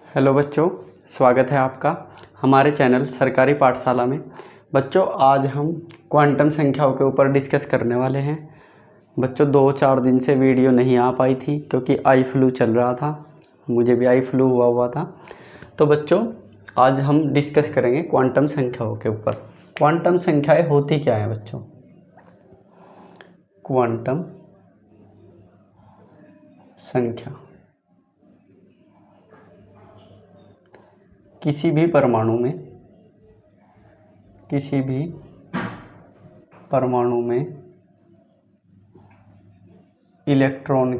Hello बच्चों, स्वागत है आपका हमारे चैनल सरकारी पाठशाला में। बच्चों, आज हम क्वांटम संख्याओं के ऊपर डिस्कस करने वाले हैं। बच्चों, 2-4 दिन से वीडियो नहीं आ पाई थी क्योंकि आई फ्लू चल रहा था। मुझे भी आई फ्लू हुआ था। तो बच्चों, आज हम डिस्कस करेंगे क्वांटम संख्याओं के ऊपर। क्वांटम संख्याएं होती क्या हैं बच्चों? क्वांटम संख्या किसी भी परमाणु में इलेक्ट्रॉन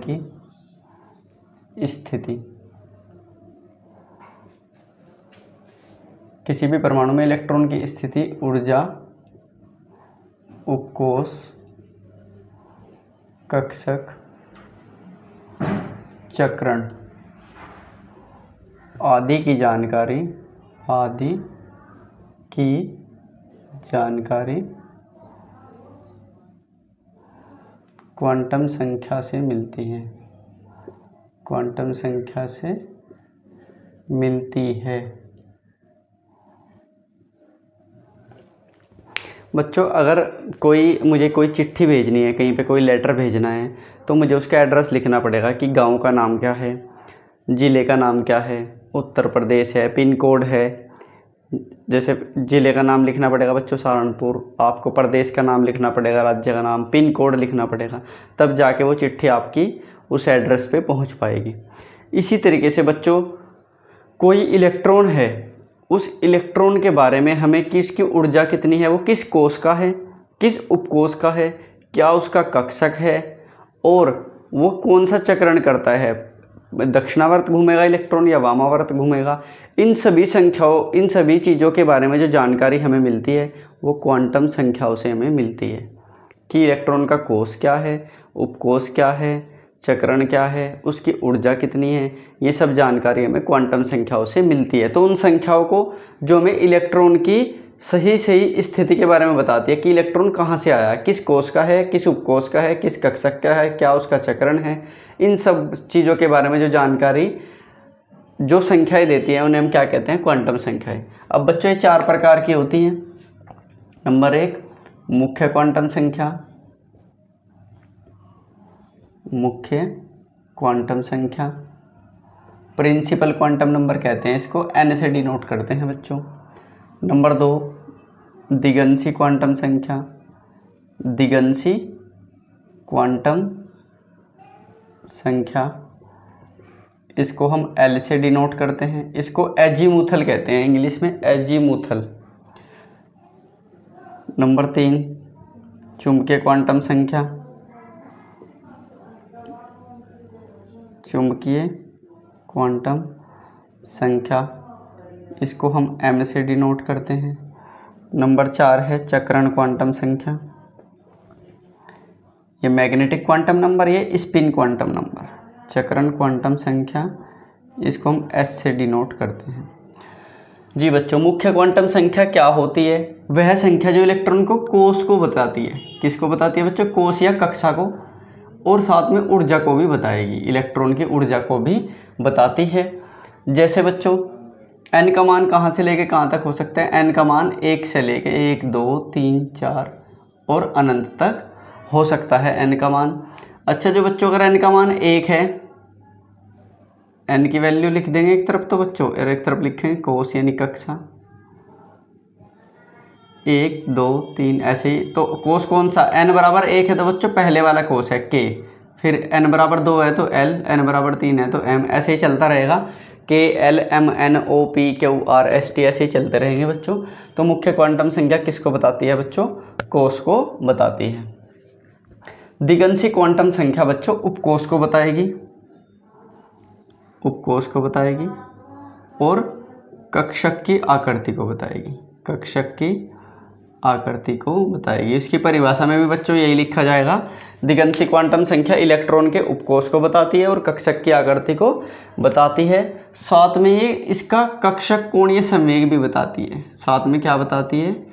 की स्थिति, ऊर्जा, उपकोष, कक्षक, चक्रण आदि की जानकारी क्वांटम संख्या से मिलती है। बच्चों, अगर मुझे कोई चिट्ठी भेजनी है, कहीं पे कोई लेटर भेजना है, तो मुझे उसका एड्रेस लिखना पड़ेगा कि गांव का नाम क्या है, ज़िले का नाम क्या है, उत्तर प्रदेश है, पिन कोड है। जैसे ज़िले का नाम लिखना पड़ेगा बच्चों सहारनपुर, आपको प्रदेश का नाम लिखना पड़ेगा, राज्य का नाम, पिन कोड लिखना पड़ेगा, तब जाके वो चिट्ठी आपकी उस एड्रेस पे पहुंच पाएगी। इसी तरीके से बच्चों, कोई इलेक्ट्रॉन है, उस इलेक्ट्रॉन के बारे में हमें किसकी ऊर्जा कितनी है, वो किस कोष का है, किस उपकोष का है, क्या उसका कक्षक है और वो कौन सा चक्रण करता है, दक्षिणावर्त घूमेगा इलेक्ट्रॉन या वामावर्त घूमेगा। इन सभी चीज़ों के बारे में जो जानकारी हमें मिलती है वो क्वांटम संख्याओं से हमें मिलती है कि इलेक्ट्रॉन का कोष क्या है, उपकोष क्या है, चक्रण क्या है, उसकी ऊर्जा कितनी है। ये सब जानकारी हमें क्वांटम संख्याओं से मिलती है। तो उन संख्याओं को जो हमें इलेक्ट्रॉन की सही स्थिति के बारे में बताती है कि इलेक्ट्रॉन कहाँ से आया, किस कोष का है, किस उपकोष का है, किस कक्षक का है, क्या उसका चक्रण है, इन सब चीज़ों के बारे में जो जानकारी जो संख्याएं देती हैं उन्हें हम क्या कहते हैं, क्वांटम संख्याएं। अब बच्चों, ये 4 प्रकार की होती हैं। नंबर 1 मुख्य क्वांटम संख्या, प्रिंसिपल क्वांटम नंबर कहते हैं इसको, n से डिनोट करते हैं बच्चों। नंबर 2 दिगंशी क्वांटम संख्या, इसको हम L से डिनोट करते हैं। इसको एजीमुथल कहते हैं, इंग्लिश में एजीमुथल। नंबर 3 चुंबकीय क्वांटम संख्या, इसको हम M से डिनोट करते हैं। नंबर 4 है चक्रण क्वांटम संख्या, ये मैग्नेटिक क्वांटम नंबर, ये स्पिन क्वांटम नंबर। चक्रण क्वांटम संख्या, इसको हम S से डिनोट करते हैं। जी बच्चों, मुख्य क्वांटम संख्या क्या होती है? वह संख्या जो इलेक्ट्रॉन को कोष को बताती है। किसको बताती है बच्चों? कोष या कक्षा को, और साथ में ऊर्जा को भी बताएगी, इलेक्ट्रॉन की ऊर्जा को भी बताती है। जैसे बच्चों, n का मान कहाँ से लेके कहाँ तक हो सकता है? n का मान 1 से लेके 1, 2, 3, 4 और अनंत तक हो सकता है n का मान। अच्छा, जो बच्चों अगर n का मान 1 है, n की वैल्यू लिख देंगे एक तरफ, तो बच्चों और एक तरफ लिखेंगे कोष यानी कक्षा, 1, 2, 3 ऐसे ही। तो कोष कौन सा? n बराबर 1 है तो बच्चों पहले वाला कोष है k, फिर n बराबर 2 है तो l, n बराबर 3 है तो m, ऐसे ही चलता रहेगा, k l m n o p q r s t ऐसे ही चलते रहेंगे बच्चों। तो मुख्य क्वांटम संख्या किसको बताती है बच्चों? कोष को बताती है। दिगंशी क्वांटम संख्या बच्चों उपकोष को बताएगी और कक्षक की आकृति को बताएगी। इसकी परिभाषा में भी बच्चों यही लिखा जाएगा, दिगंशी क्वांटम संख्या इलेक्ट्रॉन के उपकोष को बताती है और कक्षक की आकृति को बताती है। साथ में ये इसका कक्षक कोणीय संवेग भी बताती है। साथ में क्या बताती है?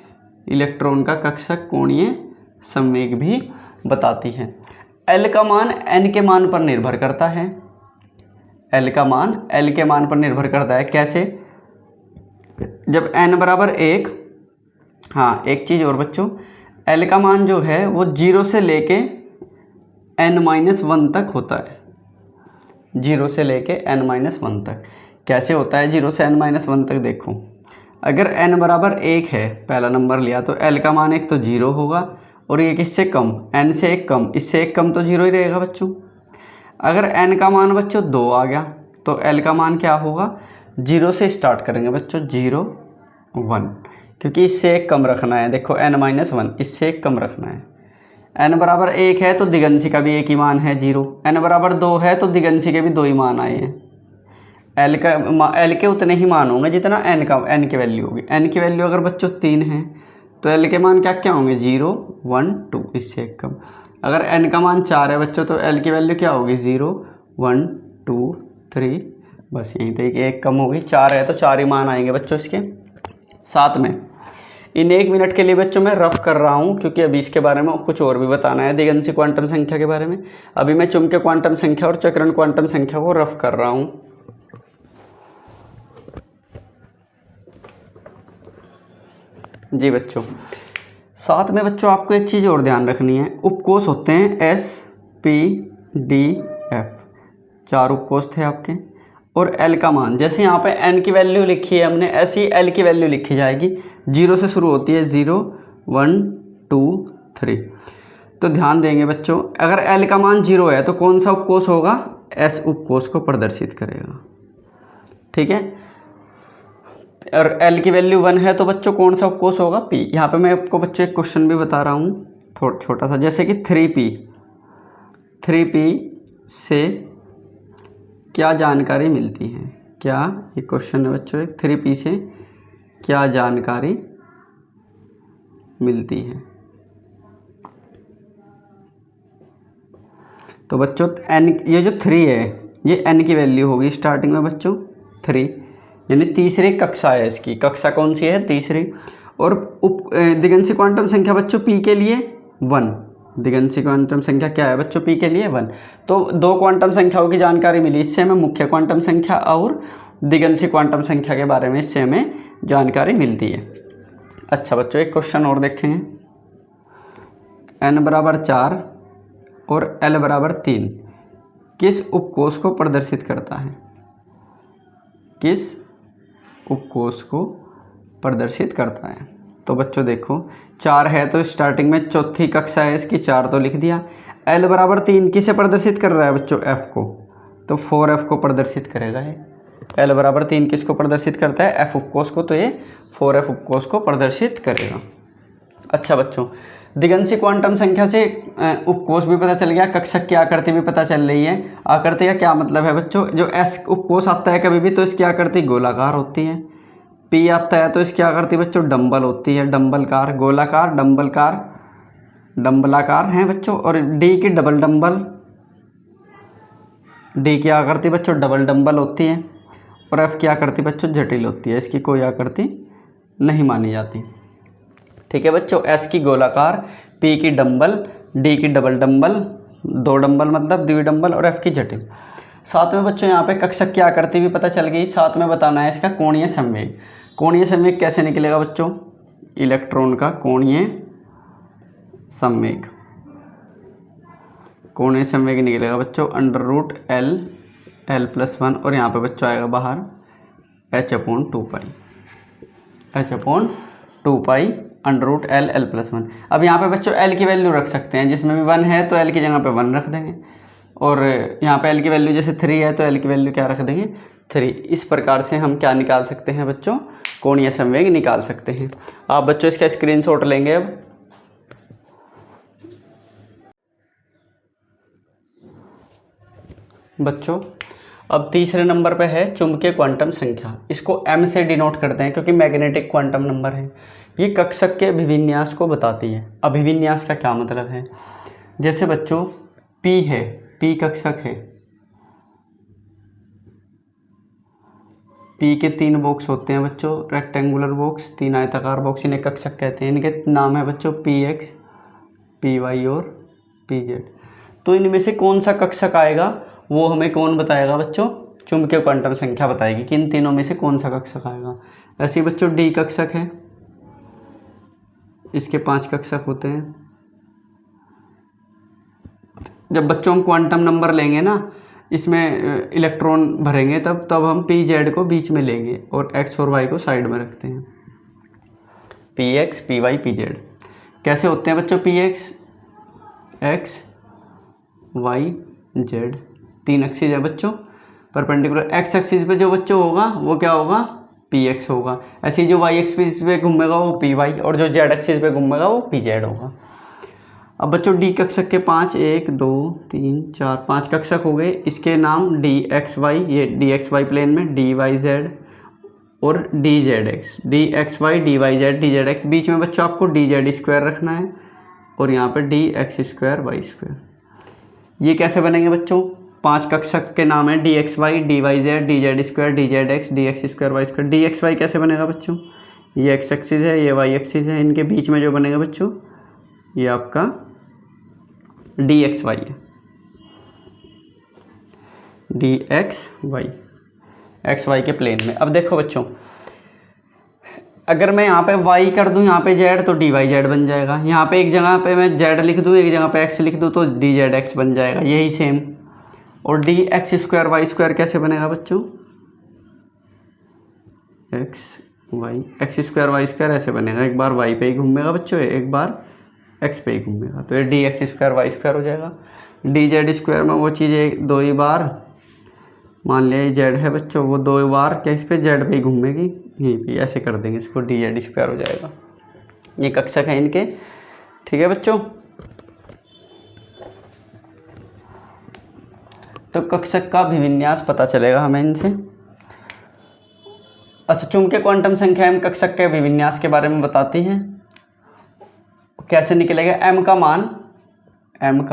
इलेक्ट्रॉन का कक्षक कोणीय संवेग भी बताती है। L का मान n के मान पर निर्भर करता है। एल का मान एल के मान पर निर्भर करता है। कैसे? जब n बराबर 1, हाँ एक चीज़ और बच्चों, एल का मान जो है वो 0 से लेके n-1 तक होता है। 0 से लेके n-1 तक कैसे होता है? 0 से n-1 तक देखो, अगर n बराबर 1 है, पहला नंबर लिया, तो l का मान एक तो 0 होगा, और ये किससे कम? n से एक कम, इससे एक कम तो 0 ही रहेगा बच्चों। अगर n का मान बच्चों 2 आ गया तो l का मान क्या होगा? 0 से स्टार्ट करेंगे बच्चों, 0 1, क्योंकि इससे एक कम रखना है। देखो n-1, इससे एक कम रखना है। n बराबर 1 है तो दिगंशी का भी एक ही मान है 0, n बराबर 2 है तो दिगंशी के भी 2 ही मान आए हैं। एल के उतने ही मान होंगे जितना n की वैल्यू होगी। n की वैल्यू अगर बच्चों 3 है तो l के मान क्या क्या होंगे? 0 1 2, इससे एक कम। अगर n का मान 4 है बच्चों तो l की वैल्यू क्या होगी? 0 1 2 3, बस यहीं तक एक कम होगी। 4 है तो 4 ही मान आएंगे बच्चों इसके। साथ में इन 1 मिनट के लिए बच्चों मैं रफ कर रहा हूँ, क्योंकि अभी इसके बारे में कुछ और भी बताना है दिगंशी क्वांटम संख्या के बारे में। अभी मैं चुंबकीय क्वांटम संख्या और चक्रण क्वांटम संख्या को रफ कर रहा हूँ। जी बच्चों, साथ में बच्चों आपको एक चीज़ और ध्यान रखनी है, उपकोष होते हैं S P D F, 4 उपकोष थे आपके, और L का मान जैसे यहाँ पे N की वैल्यू लिखी है हमने, ऐसी ही L की वैल्यू लिखी जाएगी। 0 से शुरू होती है, 0 1 2 3। तो ध्यान देंगे बच्चों, अगर L का मान 0 है तो कौन सा उपकोष होगा? S उपकोष को प्रदर्शित करेगा, ठीक है। और L की वैल्यू 1 है तो बच्चों कौन सा उपकोष होगा? P। यहाँ पे मैं आपको बच्चों एक क्वेश्चन भी बता रहा हूँ थोड़ा छोटा सा, जैसे कि 3P से क्या जानकारी मिलती है? क्या, ये क्वेश्चन है बच्चों, 3P से क्या जानकारी मिलती है? तो बच्चों n, ये जो 3 है ये n की वैल्यू होगी स्टार्टिंग में बच्चों 3, यानी तीसरी कक्षा है इसकी। कक्षा कौन सी है? तीसरी। और दिगंशी क्वांटम संख्या बच्चों p के लिए 1। दिगंशी क्वांटम संख्या क्या है बच्चों? p के लिए 1। तो 2 क्वांटम संख्याओं की जानकारी मिली इससे हमें, मुख्य क्वांटम संख्या और दिगंशी क्वांटम संख्या के बारे में इससे हमें जानकारी मिलती है। अच्छा बच्चों, एक क्वेश्चन और देखेंगे। n बराबर 4 और l बराबर 3 किस उपकोष को प्रदर्शित करता है? किस उपकोष को प्रदर्शित करता है? तो बच्चों देखो, 4 है तो स्टार्टिंग में चौथी कक्षा है इसकी, 4 तो लिख दिया। l बराबर 3 किसे प्रदर्शित कर रहा है बच्चों? f को, तो 4f को प्रदर्शित करेगा ये। l बराबर 3 किसको प्रदर्शित करता है? f उपकोष को, तो ये 4f उपकोष को प्रदर्शित करेगा। अच्छा बच्चों, दिगंशी क्वांटम संख्या से उपकोष भी पता चल गया, कक्षक की आकृति भी पता चल रही है। आकृति का क्या मतलब है बच्चों? जो S उपकोष आता है कभी भी तो इसकी आकृति गोलाकार होती है। P आता है तो इसकी आकृति बच्चों डंबल होती है, डंबलकार, गोलाकार, डंबलकार, डंबलाकार हैं बच्चों। और D की डबल डंबल, D की आकृति बच्चों डबल डंबल होती है। और F की आकृति बच्चों जटिल होती है, इसकी कोई आकृति नहीं मानी जाती, ठीक है बच्चों। S की गोलाकार, P की डंबल, D की डबल डंबल, 2 डंबल मतलब द्विडंबल, और F की जटिल। साथ में बच्चों यहाँ पे कक्षक की आकृति भी पता चल गई। साथ में बताना है इसका कोणीय संवेग। कोणीय संवेग कैसे निकलेगा बच्चों? इलेक्ट्रॉन का कोणीय संवेग, कोणीय संवेग निकलेगा बच्चों √L+1, और यहाँ पे बच्चों आएगा बाहर h/2π, h/2π √L+1। अब यहाँ पे बच्चों L की वैल्यू रख सकते हैं, जिसमें भी 1 है तो L की जगह पे 1 रख देंगे, और यहाँ पे L की वैल्यू जैसे 3 है तो L की वैल्यू क्या रख देंगे? 3। इस प्रकार से हम क्या निकाल सकते हैं बच्चों? कोणीय संवेग निकाल सकते हैं। आप बच्चों इसका स्क्रीनशॉट लेंगे। अब बच्चों, अब तीसरे नंबर पे है चुंबकीय क्वांटम संख्या। इसको m से डिनोट करते हैं क्योंकि मैग्नेटिक क्वांटम नंबर है। ये कक्षक के अभिविन्यास को बताती है। अभिविन्यास का क्या मतलब है? जैसे बच्चों P है, P कक्षक है, P के 3 बॉक्स होते हैं बच्चों, रेक्टेंगुलर बॉक्स, 3 आयताकार बॉक्स, इन्हें कक्षक कहते हैं। इनके नाम है बच्चों PX, PY और PZ। तो इनमें से कौन सा कक्षक आएगा वो हमें कौन बताएगा बच्चों? चुंबकीय क्वांटम संख्या बताएगी कि इन तीनों में से कौन सा कक्षक आएगा। ऐसे ही बच्चों डी कक्षक है, इसके 5 कक्षक होते हैं। जब बच्चों हम क्वांटम नंबर लेंगे ना, इसमें इलेक्ट्रॉन भरेंगे, तब हम पी जेड को बीच में लेंगे और एक्स और वाई को साइड में रखते हैं। P X, P Y, P Z कैसे होते हैं बच्चों? P X, X, Y, Z, 3 axis है बच्चों परपेंडिकुलर। एक्स एक्सिस पे जो बच्चों होगा वो क्या होगा? पी एक्स होगा। ऐसे ही जो वाई एक्सिस पे घूमेगा वो पी वाई, और जो जेड एक्सिस पे घूमेगा वो पी जेड होगा। अब बच्चों डी कक्षक के 5, 1 2 3 4 5 कक्षक हो गए। इसके नाम डी एक्स वाई, ये डी एक्स वाई प्लेन में डी वाई जेड और D Z X, D X Y, D Y Z, D Z X. बीच में बच्चों आपको डी जेड स्क्वायर रखना है और यहाँ पर D X square Y square. ये कैसे बनेंगे बच्चों? 5 कक्षक के नाम है D X Y, D Y Z, D Z square, D Z X, D X square Y square. D X Y कैसे बनेगा बच्चों? ये एक्स एक्सिस है, ये वाई एक्सिस है, इनके बीच में जो बनेगा बच्चों ये आपका डी एक्स वाई है, D X Y, X Y के प्लेन में। अब देखो बच्चों, अगर मैं यहाँ पे y कर दूँ यहाँ पे z, तो डी वाई जेड बन जाएगा। यहाँ पे एक जगह पे मैं z लिख दूँ, एक जगह पे x लिख दूँ, तो डी जेड एक्स बन जाएगा, यही सेम। और D X square Y square कैसे बनेगा बच्चों? X Y, X square Y square ऐसे बनेगा, एक बार y पे ही घूमेगा बच्चों, एक बार x पे ही घूमेगा, तो ये D X square Y square हो जाएगा। डी जेड स्क्वायर में वो चीज़ें 2 ही बार, मान लिया ये जेड है बच्चों, वो 2 बार क्या इस पे जेड पे ही घूमेगी, यहीं पे ऐसे कर देंगे इसको, डी जेड स्क्वायर हो जाएगा। ये कक्षक है इनके, ठीक है बच्चों। तो कक्षक का अभिविन्यास पता चलेगा हमें इनसे। अच्छा, चुंबकीय क्वांटम संख्या एवं कक्षक के अभिविन्यास के बारे में बताती हैं। कैसे निकलेगा? m का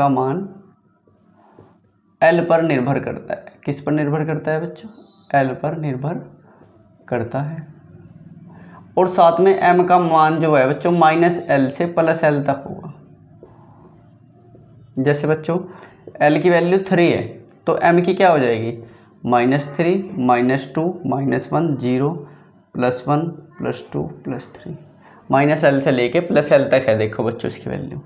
मान L पर निर्भर करता है। किस पर निर्भर करता है बच्चों? L पर निर्भर करता है। और साथ में m का मान जो है बच्चों -L से +L तक होगा। जैसे बच्चों L की वैल्यू 3 है, तो m की क्या हो जाएगी? -3, -2, -1, 0, +1, +2, +3, -L से लेके +L तक है। देखो बच्चों इसकी वैल्यू,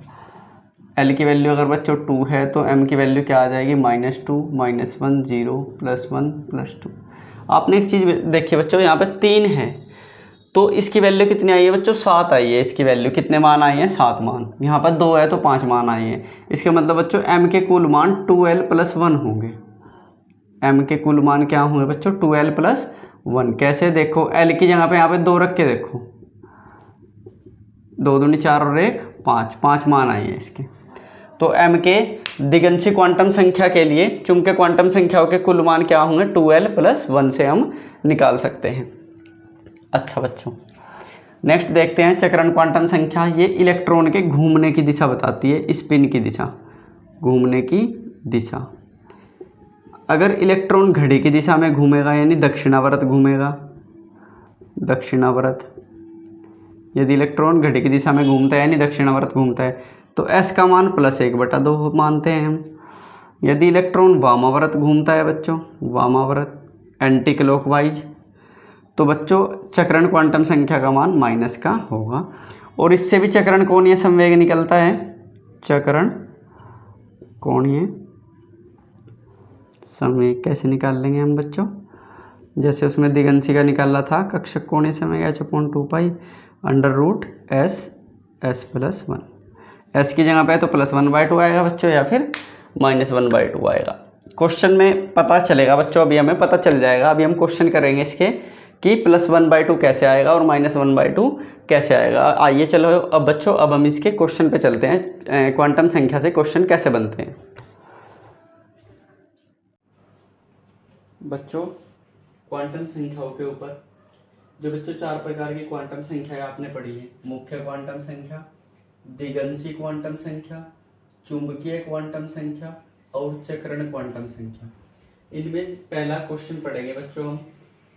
L की वैल्यू अगर बच्चों 2 है तो m की वैल्यू क्या आ जाएगी? -2, -1, 0, +1, +2। आपने एक चीज़ देखी बच्चों, यहाँ पे 3 है तो इसकी वैल्यू कितनी आई है बच्चों? 7 आई है। इसकी वैल्यू कितने मान आई हैं? 7 मान। यहाँ पर 2 है तो 5 मान आए हैं। इसके मतलब बच्चों m के कुल मान 2l + 1 होंगे। m के कुल मान क्या होंगे बच्चों? 2l + 1। कैसे? देखो l की जगह पे यहाँ पे 2 रख के देखो, 2 दूनी 4 और 1 5, 5 मान आए हैं इसके। तो m के दिगंशी क्वांटम संख्या के लिए चुंबकीय क्वांटम संख्याओं के कुल मान क्या होंगे? 2l + 1 से हम निकाल सकते हैं। अच्छा बच्चों, नेक्स्ट देखते हैं चक्रण क्वांटम संख्या। ये इलेक्ट्रॉन के घूमने की दिशा बताती है, स्पिन की दिशा, घूमने की दिशा। अगर इलेक्ट्रॉन घड़ी की दिशा में घूमेगा यानी दक्षिणावर्त घूमेगा, दक्षिणावर्त, यदि इलेक्ट्रॉन घड़ी की दिशा में घूमता है यानी दक्षिणावर्त घूमता है तो s का मान +1/2 मानते हैं हम। यदि इलेक्ट्रॉन वामावर्त घूमता है बच्चों, वामावर्त, एंटी क्लॉकवाइज, तो बच्चों चक्रण क्वांटम संख्या का मान माइनस का होगा। और इससे भी चक्रण कोणीय संवेग निकलता है, चक्रण कोणीय संवेग कैसे निकाल लेंगे हम बच्चों? जैसे उसमें दिगंशी का निकाला था कक्षक कोणीय संवेग h/2π √s s+1। s की जगह पे तो +1/2 आएगा बच्चों या फिर -1/2 आएगा। क्वेश्चन में पता चलेगा बच्चों, अभी हमें पता चल जाएगा। अभी हम क्वेश्चन करेंगे इसके कि +1/2 कैसे आएगा और -1/2 कैसे आएगा। आइए चलो अब बच्चों, अब हम इसके क्वेश्चन पे चलते हैं, क्वांटम संख्या से क्वेश्चन कैसे बनते हैं। बच्चों क्वांटम संख्याओं के ऊपर जो बच्चों 4 प्रकार की क्वांटम संख्याएं आपने पढ़ी है, मुख्य क्वांटम संख्या, दिगंशी क्वांटम संख्या, चुंबकीय क्वांटम संख्या और चक्रण क्वांटम संख्या। इनमें पहला क्वेश्चन पढ़ेंगे बच्चों हम,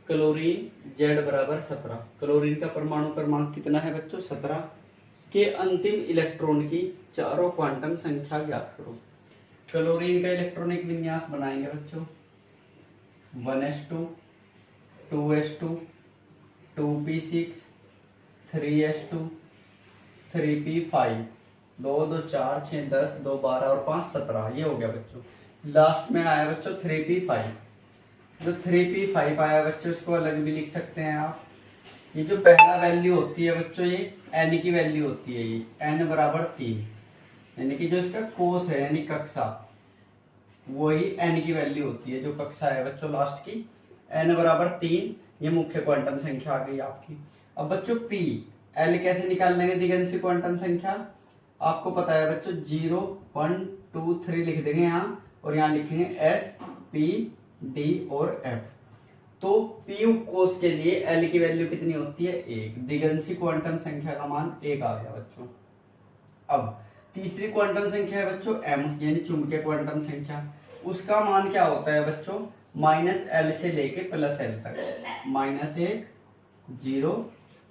क्लोरीन Z = 17। क्लोरीन का परमाणु क्रमांक कितना है बच्चों? 17 के अंतिम इलेक्ट्रॉन की चारों क्वांटम संख्या ज्ञात करो। क्लोरीन का इलेक्ट्रॉनिक विन्यास बनाएंगे बच्चों, 1s2 2s2 2p6 3s2 3p5 2 2 4 6 10 2 12 और 5 17, ये हो गया बच्चों। लास्ट में आया बच्चों 3p5। जो 3p5 आया बच्चों इसको अलग भी लिख सकते हैं आप। ये जो पहला वैल्यू होती है बच्चों ये n की वैल्यू होती है, ये n बराबर 3, यानी कि जो इसका कोस है यानी कक्षा वही n की वैल्यू होती है। जो कक्षा है बच्चों लास्ट की n बराबर 3, ये मुख्य क्वांटम संख्या आ गई आपकी। अब बच्चों p l कैसे निकाल लेंगे दिगंशी क्वांटम संख्या, आपको पता है बच्चों 0 1 2 3 लिख देंगे यहाँ, और यहाँ लिखेंगे s p d और f। तो p कोस के लिए l की वैल्यू कितनी होती है 1, दिगंशी क्वांटम संख्या का मान 1 आ गया बच्चों। अब तीसरी क्वांटम संख्या है बच्चों m, यानी चुंबकीय क्वांटम संख्या। उसका मान क्या होता है बच्चों -l से लेके +l तक, -1 0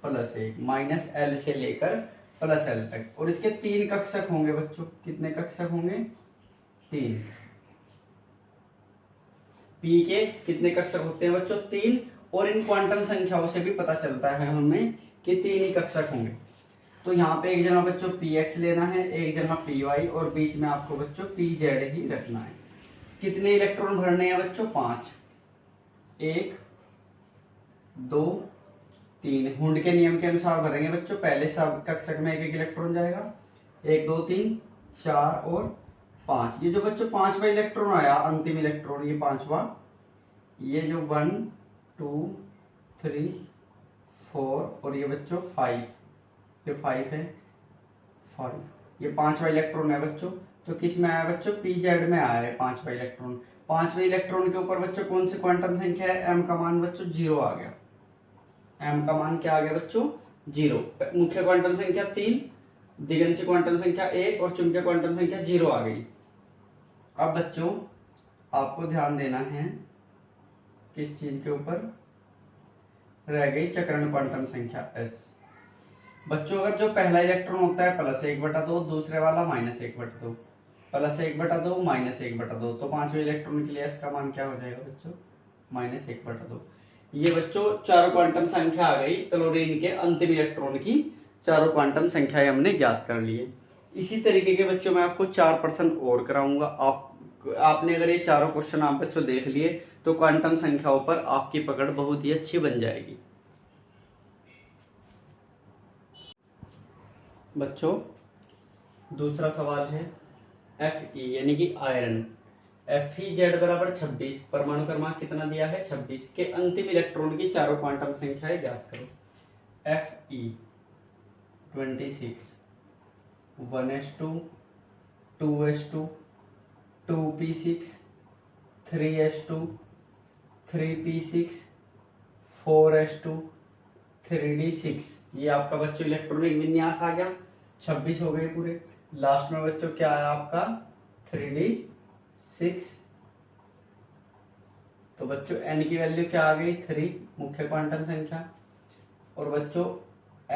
+1 -l से लेकर +l तक। और इसके 3 कक्षक होंगे बच्चों, कितने कक्षक होंगे 3। p के कितने कक्षक होते हैं बच्चों 3, और इन क्वांटम संख्याओं से भी पता चलता है हमें कि 3 ही कक्षक होंगे। तो यहाँ पे एक जगह बच्चों px लेना है, एक जगह py, और बीच में आपको बच्चों pz ही रखना है। कितने इलेक्ट्रॉन भरने हैं बच्चों 5, 1 2 3, हुंड के नियम के अनुसार भरेंगे बच्चों। पहले सब कक्षक में एक इलेक्ट्रॉन जाएगा, 1 2 3 4 और 5। ये जो बच्चों 5वां इलेक्ट्रॉन आया, अंतिम इलेक्ट्रॉन ये 5वां, ये जो 1 2 3 4 और ये बच्चों 5, ये 5 है 5, ये 5वां इलेक्ट्रॉन है बच्चों। तो किस में आया बच्चों pz में आया है 5वां इलेक्ट्रॉन। 5वें इलेक्ट्रॉन के ऊपर बच्चों कौन सी क्वांटम संख्या है, m का मान बच्चों 0 आ गया। m का मान क्या आ गया बच्चों 0। मुख्य क्वांटम संख्या 3, दिगंशी क्वांटम संख्या 1 और चुंबकीय क्वांटम संख्या 0 आ गई। अब बच्चों आपको ध्यान देना है किस चीज के ऊपर, रह गई चक्रण क्वांटम संख्या s। बच्चों अगर जो पहला इलेक्ट्रॉन होता है +1/2, दूसरे वाला -1/2, +1/2 -1/2, तो 5वें इलेक्ट्रॉन के लिए s का मान क्या हो जाएगा बच्चों -1/2। ये बच्चों चारों क्वांटम संख्या आ गई क्लोरीन के अंतिम इलेक्ट्रॉन की, चारों क्वांटम संख्याएं हमने ज्ञात कर लिए। इसी तरीके के बच्चों मैं आपको 4 प्रश्न और कराऊंगा। आपने अगर ये चारों क्वेश्चन आप बच्चों देख लिए तो क्वांटम संख्याओं पर आपकी पकड़ बहुत ही अच्छी बन जाएगी। बच्चों दूसरा सवाल है Fe यानी कि आयरन। Fez बराबर 26, परमाणु क्रमांक कितना दिया है 26, के अंतिम इलेक्ट्रॉन की चारों क्वांटम संख्याएं ज्ञात करो। Fe 26 1s2 2s2 2p6 3s2 3p6 4s2 3d6। ये आपका बच्चों इलेक्ट्रॉनिक विन्यास आ गया, 26 हो गए पूरे। लास्ट में बच्चों क्या आया आपका 3d6। तो बच्चों n की वैल्यू क्या आ गई 3, मुख्य क्वांटम संख्या। और बच्चों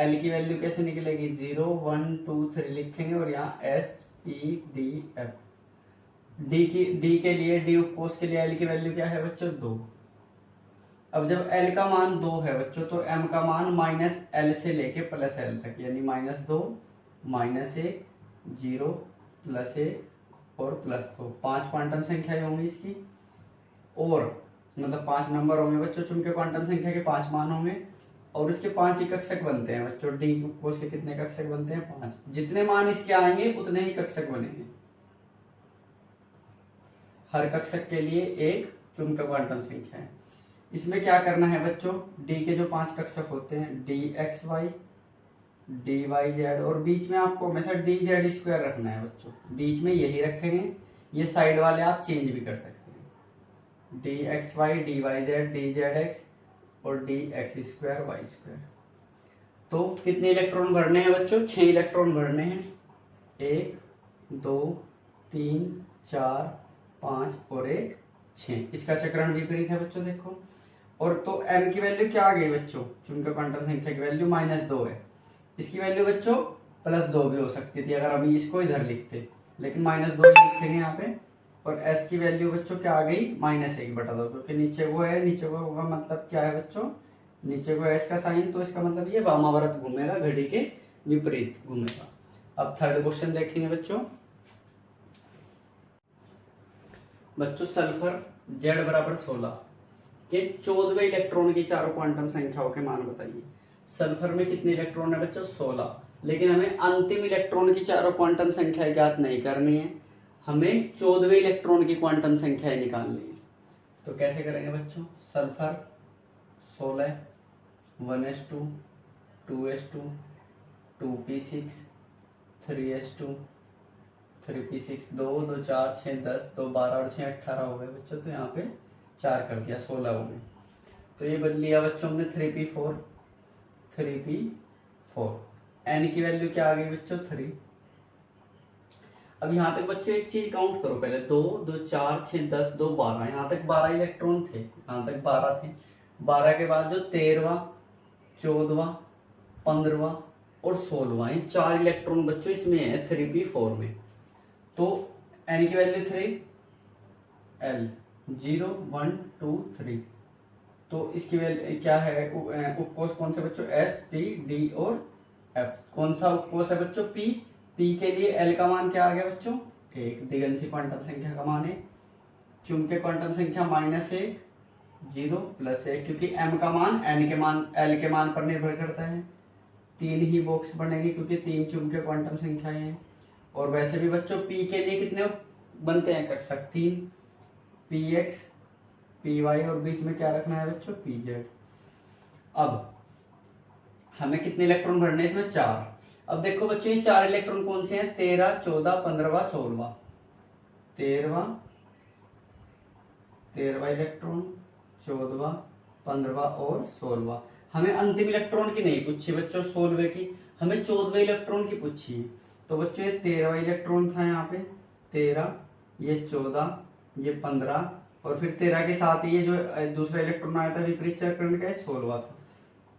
l की वैल्यू कैसे निकलेगी 0 1 2 3 लिखेंगे, और यहाँ s p d f। d के लिए d उपकोष के लिए l की वैल्यू क्या है बच्चों 2। अब जब l का मान 2 है बच्चों तो m का मान -l से लेके +l तक, यानी -2 -1 0 +1 और +2, 5 क्वांटम संख्याएं होंगी इसकी, और मतलब 5 नंबर होंगे बच्चों। चूंकि क्वांटम संख्या के 5 मान होंगे और इसके 5 ही कक्षक बनते हैं बच्चों। डी कोष के कितने कक्षक बनते हैं 5, जितने मान इसके आएंगे उतने ही कक्षक बनेंगे। हर कक्षक के लिए एक चुंबकीय क्वांटम संख्या है। इसमें क्या करना है बच्चों, डी के जो 5 कक्षक होते हैं dxy dyz, और बीच में आपको हमेशा dz² रखना है बच्चों, बीच में यही रखेंगे। ये साइड वाले आप चेंज भी कर सकते हैं, dxy dyz dzx और dx² y²। तो कितने इलेक्ट्रॉन भरने हैं बच्चों 6 इलेक्ट्रॉन भरने हैं, 1 2 3 4 5 और 1 6। इसका चक्रण विपरीत है बच्चों देखो। और तो m की वैल्यू क्या आ गई बच्चों, चूंकि क्वांटम संख्या की वैल्यू -2 है। इसकी वैल्यू बच्चों +2 भी हो सकती थी अगर हम इसको इधर लिखते, लेकिन -2 लिखेंगे यहाँ पे। और s की वैल्यू बच्चों क्या आ गई -1/2, क्योंकि नीचे को है, नीचे को होगा मतलब क्या है बच्चों, नीचे को s का साइन, तो इसका मतलब ये वामावर्त घूमेगा, घड़ी के विपरीत घूमेगा। अब थर्ड क्वेश्चन देखेंगे बच्चों सल्फर Z = 16 के 14वें इलेक्ट्रॉन की चारों क्वांटम संख्याओं के मान बताइए। सल्फर में कितने इलेक्ट्रॉन है बच्चों 16, लेकिन हमें अंतिम इलेक्ट्रॉन की चारों क्वांटम संख्याएं ज्ञात नहीं करनी है, हमें 14वें इलेक्ट्रॉन की क्वांटम संख्याएं निकालनी है। तो कैसे करेंगे बच्चों, sulphur 16 1s2 2s2 2p6 3s2 3p6 2 2 4 6 10 2 12 और 6 18 हो गए बच्चों। तो यहाँ पे 4 कर दिया, 16 हो गए। तो ये बदल लिया बच्चों हमने 3p4 n की वैल्यू क्या आ गई बच्चों 3। अब यहाँ तक बच्चों एक चीज काउंट करो पहले, 2 2 4 6 10 2 12, यहाँ तक 12 इलेक्ट्रॉन थे, यहाँ तक 12 थे। 12 के बाद जो 13वां 14वां 15वां और 16वां, ये 4 इलेक्ट्रॉन बच्चों इसमें है 3p4 में। तो n की वैल्यू 3, l 0 1 2 3। तो इसकी वैल्यू क्या है, उपकोष कौन से बच्चों s p d और f। कौन सा उपकोष है बच्चों p, p के लिए l का मान क्या आ गया बच्चों 1, दिगंशी क्वांटम संख्या का मान 1, चुंबकीय क्वांटम संख्या -1 0 +1, क्योंकि m का मान n के मान l के मान पर निर्भर करता है। 3 ही बॉक्स बनेंगे क्योंकि 3 चुंबकीय क्वांटम संख्याएं हैं। और वैसे भी बच्चों p के लिए कितने बनते हैं कक्षक 3, px py और बीच में क्या रखना है बच्चों pz। अब हमें कितने इलेक्ट्रॉन भरने हैं इसमें 4। अब देखो बच्चों ये 4 इलेक्ट्रॉन कौन से हैं, 13 14 15वां 16वां, 13वां इलेक्ट्रॉन 14वां 15वां और 16वां। हमें अंतिम इलेक्ट्रॉन की नहीं पूछी बच्चों 16वें की, हमें 14वें इलेक्ट्रॉन की पूछी है। तो बच्चों ये 13वां इलेक्ट्रॉन था यहाँ पे 13, ये 14, ये 15 और फिर 13 के साथ ये जो दूसरा इलेक्ट्रॉन आया था विपरीत चक्रण का 16वां था।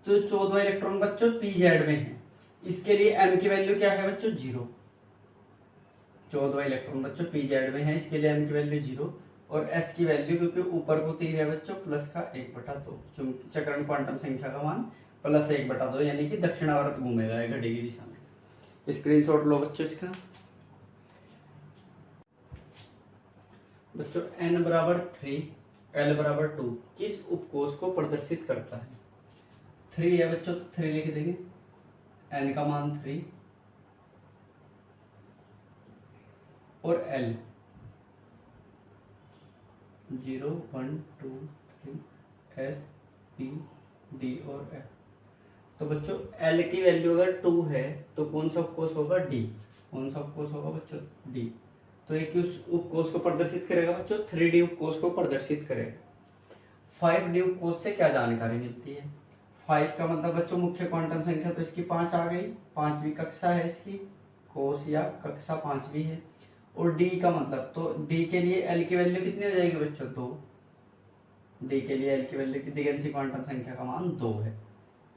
तो 14वां इलेक्ट्रॉन बच्चों pz में है, इसके लिए m की वैल्यू क्या है बच्चों 0। 14वां इलेक्ट्रॉन बच्चों pz में है, इसके लिए m की वैल्यू 0 और s की वैल्यू क्योंकि ऊपर को तीर है बच्चों प्लस का 1/2, चक्रण क्वांटम संख्या का मान +1/2, यानी कि दक्षिणावर्त घूमेगा ये घड़ी की दिशा में। स्क्रीनशॉट लो बच्चों इसका। बच्चों n = 3 l = 2 किस उपकोष को प्रदर्शित करता है। 3 है बच्चों तो 3 लिख देंगे, n का मान 3 और l 0 1 2 3 s p d और f। तो बच्चों l की वैल्यू अगर 2 है तो कौन सा उपकोष होगा d, कौन सा उपकोष होगा बच्चों d। तो ये किस उपकोष को प्रदर्शित करेगा बच्चों 3d उपकोष को प्रदर्शित करेगा। 5d उपकोष से क्या जानकारी मिलती है, 5 का मतलब बच्चों मुख्य क्वांटम संख्या तो इसकी 5 आ गई, 5वीं कक्षा है इसकी, कोष या कक्षा 5वीं है। और d का मतलब तो d के लिए l की वैल्यू कितनी हो जाएगी बच्चों 2, d के लिए l की वैल्यू की दिगंशी क्वांटम संख्या का मान 2 है।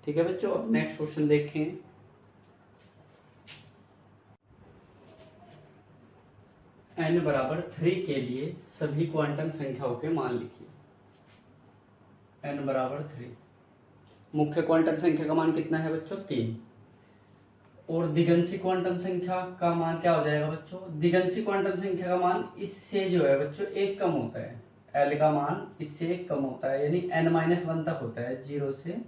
ठीक है बच्चों, अब नेक्स्ट क्वेश्चन देखें। n = 3 के लिए सभी क्वांटम संख्याओं के मान लिखिए। n = 3, मुख्य क्वांटम संख्या का मान कितना है बच्चों 3, और दिगंशी क्वांटम संख्या का मान क्या हो जाएगा बच्चों, दिगंशी क्वांटम संख्या का मान इससे जो है बच्चों 1 कम होता है, l का मान इससे 1 कम होता है, यानी n-1 तक होता है, 0 से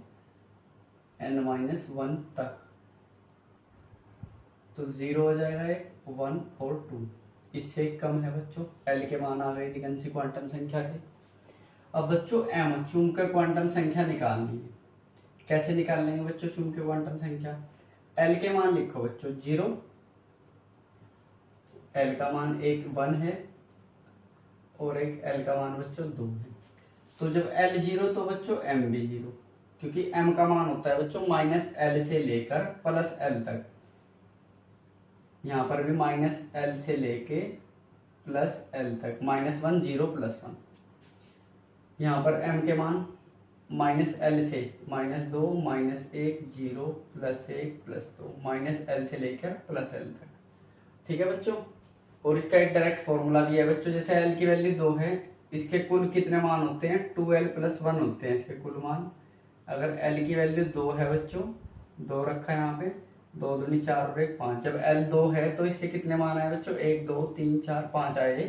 n-1 तक। तो 0 हो जाएगा 1 और 2, इससे 1 कम है बच्चों, l के मान आ गए दिगंशी क्वांटम संख्या के। अब बच्चों m चुंबकीय क्वांटम संख्या निकालनी है, कैसे निकाल लेंगे बच्चों चुंबकीय क्वांटम संख्या। l के मान लिखो बच्चों 0, l का मान 1 है और एक l का मान बच्चों 2 है। तो जब l 0 तो बच्चों m भी 0, क्योंकि m का मान होता है बच्चों -l से लेकर +l तक, यहाँ पर भी -l से लेके +l तक, -1 0 +1। यहाँ पर m के मान -l से -2 -1 0 +1 +2 -l से लेकर +l तक। ठीक है बच्चों, और इसका एक डायरेक्ट फॉर्मूला भी है बच्चों। जैसे एल की वैल्यू 2 है, इसके कुल कितने मान होते हैं, 2l + 1 होते हैं इसके कुल मान। अगर एल की वैल्यू 2 है बच्चों, 2 रखा है यहाँ पे, 2 दूनी 4 और 1 5। जब एल 2 है तो इसके कितने मान आए बच्चों, 1 2 3 4 5 आए।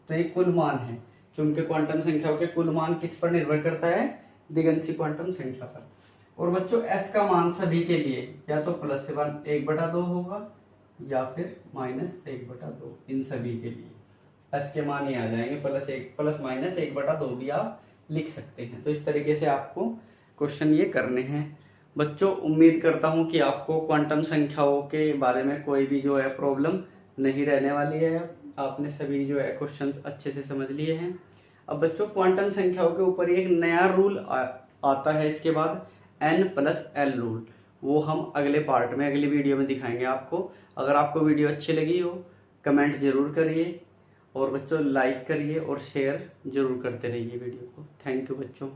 तो ये कुल मान है। चूंकि क्वांटम संख्याओं के कुल मान किस पर निर्भर करता है, दिगंशी क्वांटम संख्या पर। और बच्चों एस का मान सभी के लिए या तो +1 1/2 होगा या फिर -1/2, इन सभी के लिए एस के मान ही आ जाएंगे। +1 ± 1/2 भी आप लिख सकते हैं। तो इस तरीके से आपको क्वेश्चन ये करने हैं बच्चों। उम्मीद करता हूँ कि आपको क्वांटम संख्याओं के बारे में कोई भी जो है प्रॉब्लम नहीं रहने वाली है। आपने सभी जो है क्वेश्चंस अच्छे से समझ लिए हैं। अब बच्चों क्वांटम संख्याओं के ऊपर एक नया रूल आता है इसके बाद, n+l रूल। वो हम अगले पार्ट में, अगली वीडियो में दिखाएंगे आपको। अगर आपको वीडियो अच्छी लगी हो कमेंट ज़रूर करिए, और बच्चों लाइक करिए और शेयर ज़रूर करते रहिए वीडियो को। थैंक यू बच्चों।